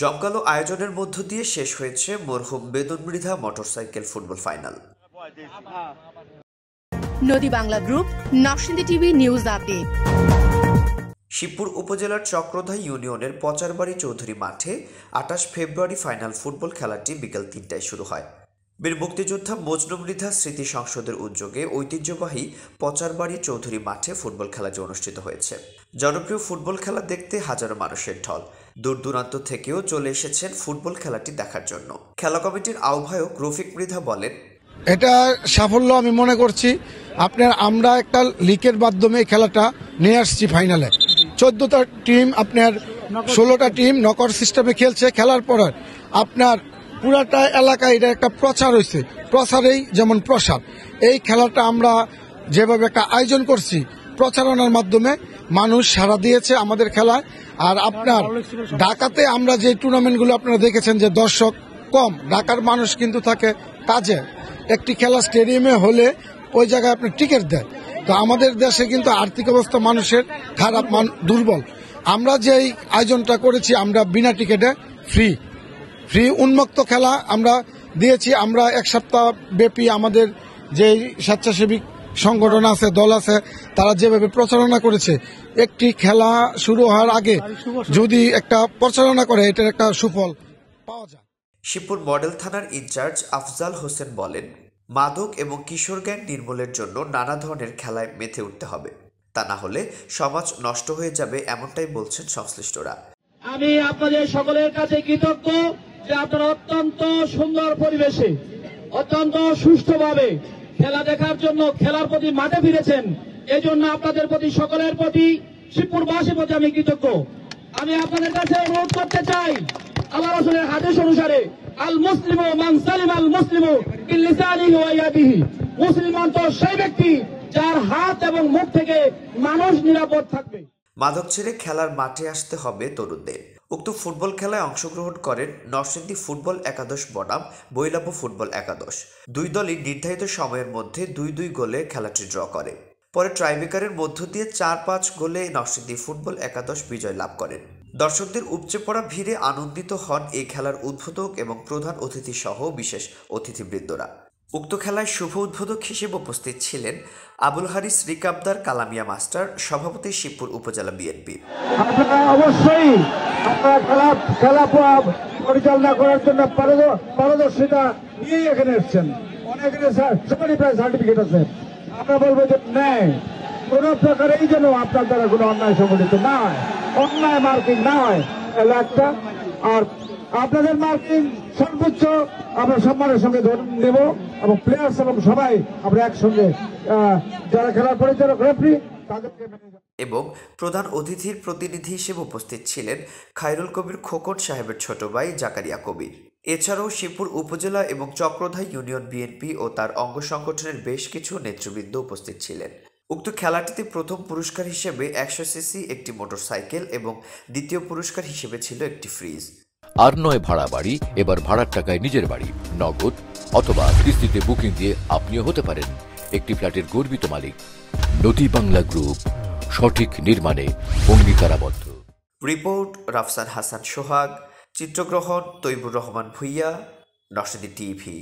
জমকালো আয়োজনের মধ্য দিয়ে শেষ হয়েছে মরহুম বেদন মৃধা মোটরসাইকেল ফুটবল ফাইনাল। নদী Bangla group, Narsingdi TV news update. Shibpur উপজেলার চক্রধা ইউনিয়নের পচারবাড়ি চৌধুরী মাঠে 28 ফেব্রুয়ারি ফাইনাল ফুটবল খেলাটি বিকেল 3টায় শুরু হয়। বীর মুক্তিযোদ্ধা মজনু মৃধা স্মৃতি সংসদের উদ্যোগে ঐতিহ্যবাহী পচারবাড়ি চৌধুরী মাঠে ফুটবল খেলাটি অনুষ্ঠিত হয়েছে। জনপ্রিয় ফুটবল খেলা দেখতে হাজারো মানুষের ঢল। দূর দূরান্ত থেকেও চলে এসেছেন ফুটবল খেলাটি দেখার জন্য। খেলা কমিটির আহ্বায়ক রফিক মৃধা বলেন, এটা সাফল্য আমি মনে করছি। আমরা একটা লিগের মাধ্যমে খেলাটা নিয়ে আসছি ফাইনালে। 14টা টিম, 16টা টিম নকআউট সিস্টেমে খেলছে। খেলার পর আপনার পুরাটা এলাকায় এটা একটা প্রচার হয়েছে, প্রচারেই যেমন প্রসার। এই খেলাটা আমরা যেভাবে একটা আয়োজন করছি, প্রচারণার মাধ্যমে মানুষ সাড়া দিয়েছে আমাদের খেলায়। আর আপনার ঢাকাতে আমরা যে টুর্নামেন্টগুলো আপনারা দেখেছেন যে দর্শক কম, ঢাকার মানুষ কিন্তু থাকে কাজে। একটি খেলা স্টেডিয়ামে হলে ওই জায়গায় আপনি টিকিট দেয়। তো আমাদের দেশে কিন্তু আর্থিক অবস্থা মানুষের খারাপ, দুর্বল। আমরা যেই আয়োজনটা করেছি, আমরা বিনা টিকিটে ফ্রি উন্মুক্ত খেলা আমরা দিয়েছি। আমরা এক সপ্তাহ ব্যাপী আমাদের যে স্বেচ্ছাসেবী সংগঠন আছে, দল আছে, তারা যেভাবে প্রচারণা করেছে, একটি খেলা শুরু হওয়ার আগে যদি একটা প্রচারণা করে, এটার একটা সুফল পাওয়া যায়। শিবপুর মডেল থানার ইনচার্জ আফজাল হোসেন বলেন, মাদক এবং কিশোর গ্যাং নির্মূলের জন্য নানা ধরনের খেলায় মেতে উঠতে হবে, তা না হলে সমাজ নষ্ট হয়ে যাবে, এমনটাই বলছেন সংশ্লিষ্টরা। আমি আপনাদের সকলের কাছে কৃতজ্ঞ যে আপনারা অত্যন্ত সুন্দর পরিবেশে, অত্যন্ত সুষ্ঠুভাবে খেলা দেখার জন্য খেলার প্রতি মাঠে ফিরেছেন। এই জন্য আপনাদের প্রতি, সকলের প্রতি, শিবপুরবাসীর প্রতি আমি কৃতজ্ঞ। আমি আপনাদের কাছে অনুরোধ করতে চাই, আল্লাহ রাসূলের হাদিস অনুসারে আল মুসলিমু মান সালিমা আল মুসলিমু বিলিসানিহি ওয়া ইয়াদিহি, মুসলমান তো সেই ব্যক্তি যার হাত এবং মুখ থেকে মানুষ নিরাপদ থাকবে। মাদক ছেড়ে খেলার মাঠে আসতে হবে তরুণদের। উক্ত ফুটবল খেলায় অংশগ্রহণ করেন নরসিংদী ফুটবল একাদশ বনাম বৈলাভ ফুটবল একাদশ। দুই দলই নির্ধারিত সময়ের মধ্যে 2-2 গোলে খেলাটি ড্র করে। পরে ট্রাইব্রেকারের মধ্য দিয়ে 4-5 গোলে নরসিংদী ফুটবল একাদশ বিজয় লাভ করেন। দর্শকদের উপচে পড়া ভিড়ে আনন্দিত হন এই খেলার উদ্বোধক এবং প্রধান অতিথি সহ বিশেষ অতিথিবৃন্দরা। উক্ত খেলায় শুভ উদ্বোধক হিসেবে উপস্থিত ছিলেন আবুল হারিস রিকাবদার কালামিয়া মাস্টার, সভাপতি শিবপুর উপজেলা বিএনপি। আপনারা অবশ্যই খেলা পরিচালনা করার জন্য পারদর্শিতা নিয়ে এখানে এসেছেন। অনেকের সবারই প্রায় সার্টিফিকেট আছে। আমরা বলবো যে নেই, কোন প্রকারেই যেন আপনার দ্বারা কোনো অন্যায় সংগঠিত না হয়, অন্যায় মার্কিং না হয় একটা। আর আপনাদের মার্কিং সর্বোচ্চ আমরা সম্মানের সঙ্গে নেব, এবং প্লেয়ার্স এবং সবাই আমরা একসঙ্গে, যারা খেলার পরিচালক, রেফারি, তাদেরকে এবং প্রধান অতিথির প্রতিনিধি হিসেবে উপস্থিত ছিলেন খায়রুল কবির খোকন সাহেবের ছোট ভাই জাকারিয়া কবির। এছাড়াও শিবপুর উপজেলা এবং চক্রধা ইউনিয়ন বিএনপি ও তার অঙ্গ সংগঠনের বেশ কিছু নেতৃবৃন্দ উপস্থিত ছিলেন। উক্ত খেলাটিতে প্রথম পুরস্কার হিসেবে 100 সিসি একটি মোটরসাইকেল এবং দ্বিতীয় পুরস্কার হিসেবে ছিল একটি ফ্রিজ। আর নয় ভাড়া বাড়ি, এবার ভাড়ার টাকায় নিজের বাড়ি। নগদ অথবা কিস্তিতে বুকিং দিয়ে আপনিও হতে পারেন একটি ফ্ল্যাটের গর্বিত মালিক। নদী বাংলা গ্রুপ, সঠিক নির্মাণে অঙ্গীকারাবদ্ধ। রিপোর্ট রাফসান হাসান সোহাগ, চিত্রগ্রহণ তৈবুর রহমান ভুইয়া, নরসিংদী টিভি।